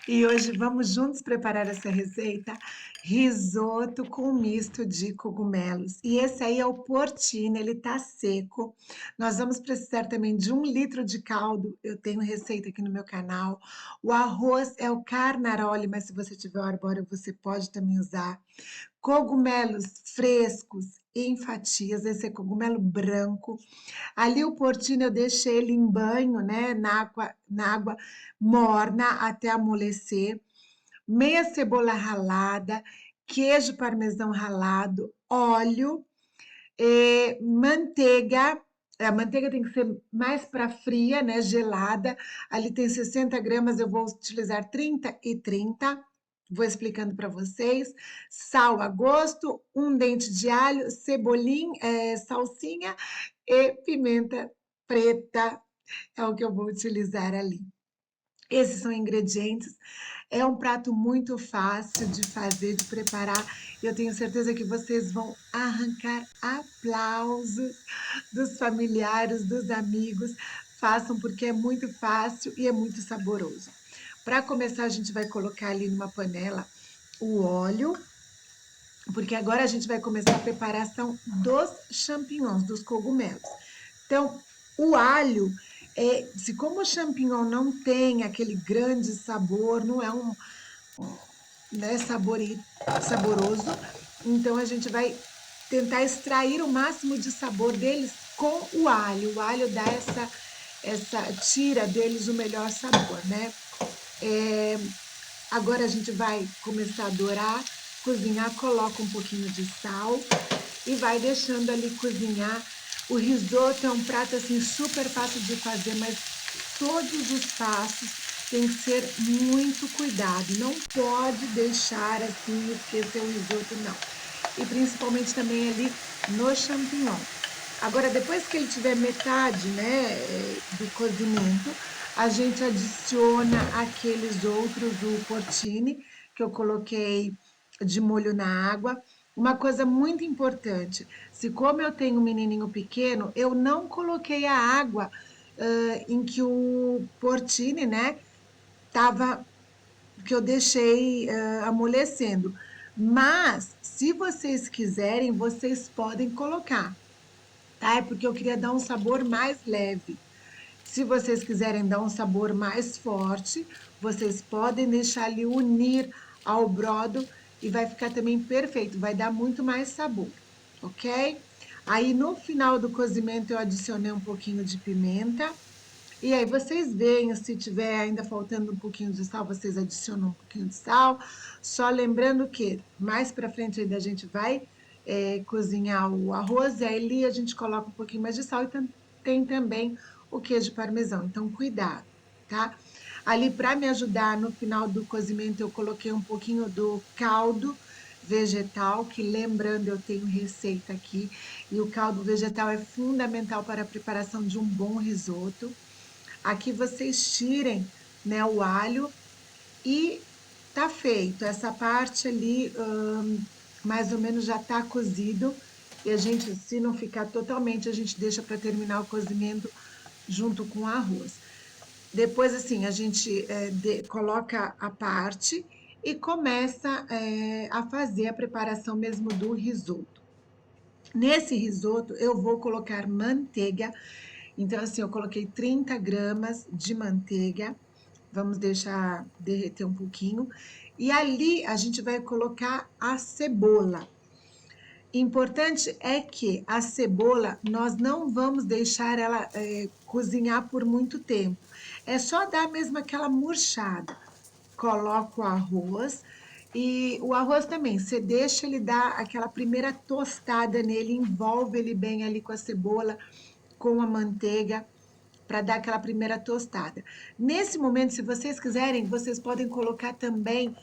E hoje vamos juntos preparar essa receita, risoto com misto de cogumelos. E esse aí é o porcini, ele tá seco. Nós vamos precisar também de 1 litro de caldo, eu tenho receita aqui no meu canal. O arroz é o carnaroli, mas se você tiver o arbóreo, você pode também usar. Cogumelos frescos em fatias, esse é cogumelo branco. Ali o portino eu deixei ele em banho, né, na água morna até amolecer. Meia cebola ralada, queijo parmesão ralado, óleo, manteiga. A manteiga tem que ser mais para fria, né, gelada. Ali tem 60 gramas, eu vou utilizar 30 e 30. Vou explicando para vocês. Sal a gosto, um dente de alho, cebolinha, salsinha e pimenta preta é o que eu vou utilizar ali. Esses são ingredientes. É um prato muito fácil de fazer, de preparar. Eu tenho certeza que vocês vão arrancar aplausos dos familiares, dos amigos. Façam porque é muito fácil e é muito saboroso. Para começar, a gente vai colocar ali numa panela o óleo, porque agora a gente vai começar a preparação dos champignons, dos cogumelos. Então, o alho, se como o champignon não tem aquele grande sabor, não é né, saboroso, então a gente vai tentar extrair o máximo de sabor deles com o alho. O alho dá tira deles o melhor sabor, né? É, Agora a gente vai começar a dourar, cozinhar, coloca um pouquinho de sal e vai deixando ali cozinhar. O risoto é um prato assim super fácil de fazer, mas todos os passos tem que ser muito cuidado. Não pode deixar assim esquecer o risoto, não. E principalmente também ali no champignon. Agora, depois que ele tiver metade, né, do cozimento, a gente adiciona aqueles outros, o porcini, que eu coloquei de molho na água. Uma coisa muito importante, se como eu tenho um menininho pequeno, eu não coloquei a água em que o porcini, né, tava, que eu deixei amolecendo. Mas, se vocês quiserem, vocês podem colocar, tá? É porque eu queria dar um sabor mais leve. Se vocês quiserem dar um sabor mais forte, vocês podem deixar ali unir ao brodo e vai ficar também perfeito, vai dar muito mais sabor, ok? Aí no final do cozimento eu adicionei um pouquinho de pimenta. E aí vocês veem, se tiver ainda faltando um pouquinho de sal, vocês adicionam um pouquinho de sal. Só lembrando que mais para frente ainda a gente vai cozinhar o arroz, e aí ali a gente coloca um pouquinho mais de sal e tem também o queijo parmesão. Então, cuidado, tá? Ali para me ajudar no final do cozimento, eu coloquei um pouquinho do caldo vegetal, que lembrando, eu tenho receita aqui, e o caldo vegetal é fundamental para a preparação de um bom risoto. Aqui vocês tirem, né, o alho e tá feito. Essa parte ali, mais ou menos já tá cozido. E a gente, se não ficar totalmente, a gente deixa para terminar o cozimento junto com o arroz. Depois, assim, a gente coloca a parte e começa a fazer a preparação mesmo do risoto. Nesse risoto, eu vou colocar manteiga. Então, assim, eu coloquei 30 gramas de manteiga. Vamos deixar derreter um pouquinho. E ali a gente vai colocar a cebola. Importante é que a cebola, nós não vamos deixar ela cozinhar por muito tempo. É só dar mesmo aquela murchada. Coloca o arroz e o arroz também, você deixa ele dar aquela primeira tostada nele, envolve ele bem ali com a cebola, com a manteiga, para dar aquela primeira tostada. Nesse momento, se vocês quiserem, vocês podem colocar também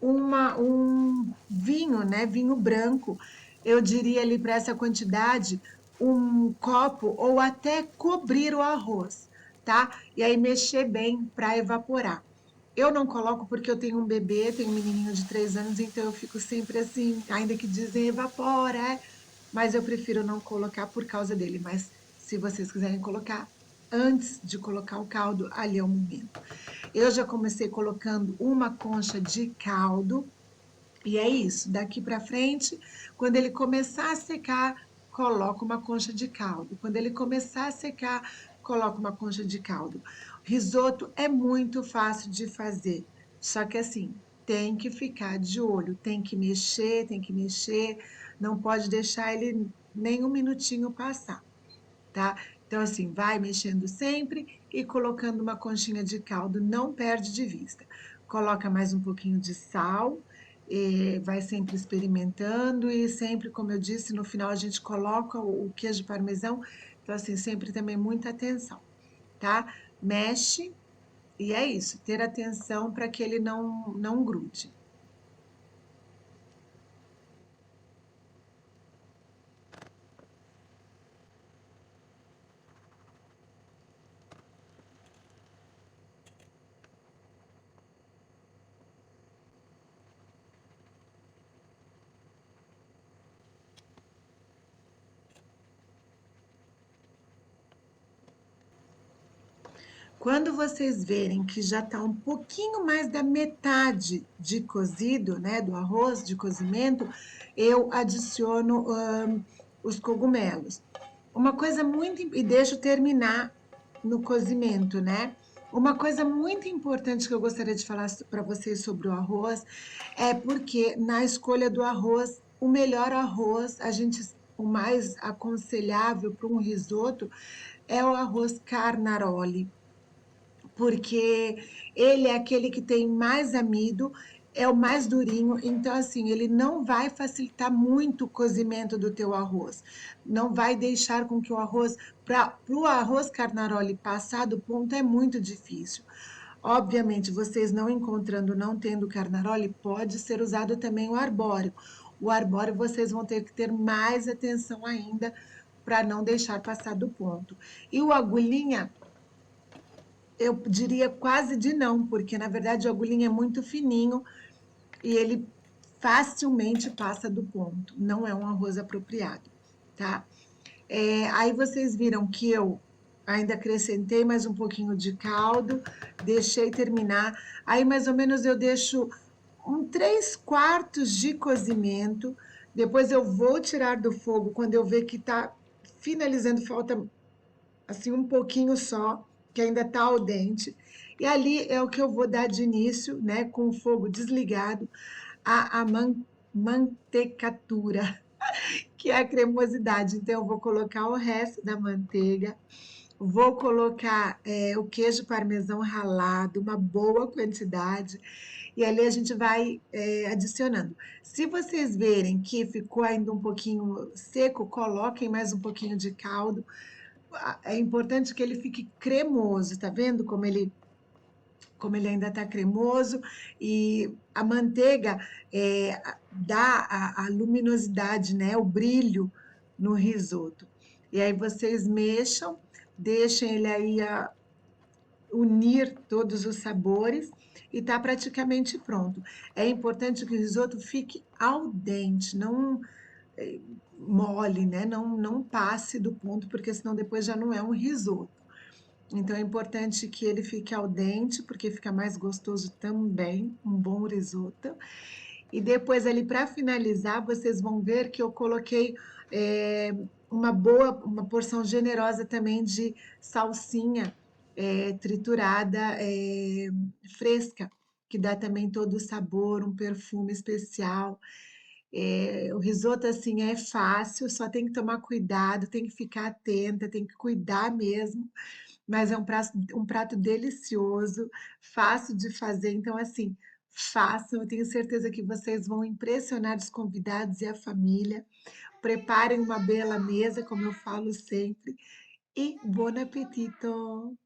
um vinho, né? Vinho branco. Eu diria ali para essa quantidade, um copo ou até cobrir o arroz, tá? E aí mexer bem para evaporar. Eu não coloco porque eu tenho um bebê, tenho um menininho de 3 anos, então eu fico sempre assim, ainda que dizem evapora, mas eu prefiro não colocar por causa dele. Mas se vocês quiserem colocar, antes de colocar o caldo, ali é o momento. Eu já comecei colocando uma concha de caldo, e é isso, daqui para frente, quando ele começar a secar, coloca uma concha de caldo. Quando ele começar a secar, coloca uma concha de caldo. Risoto é muito fácil de fazer, só que assim, tem que ficar de olho, tem que mexer, não pode deixar ele nem um minutinho passar, tá? Então, assim, vai mexendo sempre e colocando uma conchinha de caldo, não perde de vista. Coloca mais um pouquinho de sal, vai sempre experimentando e sempre, como eu disse, no final a gente coloca o queijo parmesão. Então, assim, sempre também muita atenção, tá? Mexe e é isso, ter atenção para que ele não grude. Quando vocês verem que já está um pouquinho mais da metade de cozido, né, do arroz de cozimento, eu adiciono os cogumelos. Uma coisa e deixo terminar no cozimento, né? Uma coisa muito importante que eu gostaria de falar para vocês sobre o arroz é porque na escolha do arroz, o melhor arroz, o mais aconselhável para um risoto é o arroz Carnaroli, porque ele é aquele que tem mais amido, é o mais durinho, então assim, ele não vai facilitar muito o cozimento do teu arroz. Não vai deixar com que o arroz, para o arroz Carnaroli passar do ponto, é muito difícil. Obviamente, vocês não encontrando, não tendo Carnaroli, pode ser usado também o arbóreo. O arbóreo vocês vão ter que ter mais atenção ainda para não deixar passar do ponto. E o agulhinha, eu diria quase de não, porque na verdade o agulhinho é muito fininho e ele facilmente passa do ponto. Não é um arroz apropriado, tá? Aí vocês viram que eu ainda acrescentei mais um pouquinho de caldo, deixei terminar. Aí mais ou menos eu deixo 3/4 de cozimento. Depois eu vou tirar do fogo quando eu ver que tá finalizando, falta assim um pouquinho só, que ainda está al dente. E ali é o que eu vou dar de início, né, com o fogo desligado, a mantecatura, que é a cremosidade. Então, eu vou colocar o resto da manteiga, vou colocar o queijo parmesão ralado, uma boa quantidade, e ali a gente vai adicionando. Se vocês verem que ficou ainda um pouquinho seco, coloquem mais um pouquinho de caldo. É importante que ele fique cremoso, tá vendo como ele ainda está cremoso e a manteiga dá a luminosidade, né, o brilho no risoto. E aí vocês mexam, deixem ele aí unir todos os sabores e está praticamente pronto. É importante que o risoto fique al dente, não mole, né? Não passe do ponto, porque senão depois já não é um risoto. Então é importante que ele fique al dente, porque fica mais gostoso também, um bom risoto. E depois ali para finalizar, vocês vão ver que eu coloquei uma porção generosa também de salsinha triturada fresca, que dá também todo o sabor, um perfume especial. O risoto, assim, é fácil, só tem que tomar cuidado, tem que ficar atenta, tem que cuidar mesmo, mas é um prato delicioso, fácil de fazer, então, assim, façam, eu tenho certeza que vocês vão impressionar os convidados e a família. Preparem uma bela mesa, como eu falo sempre, e bom apetito!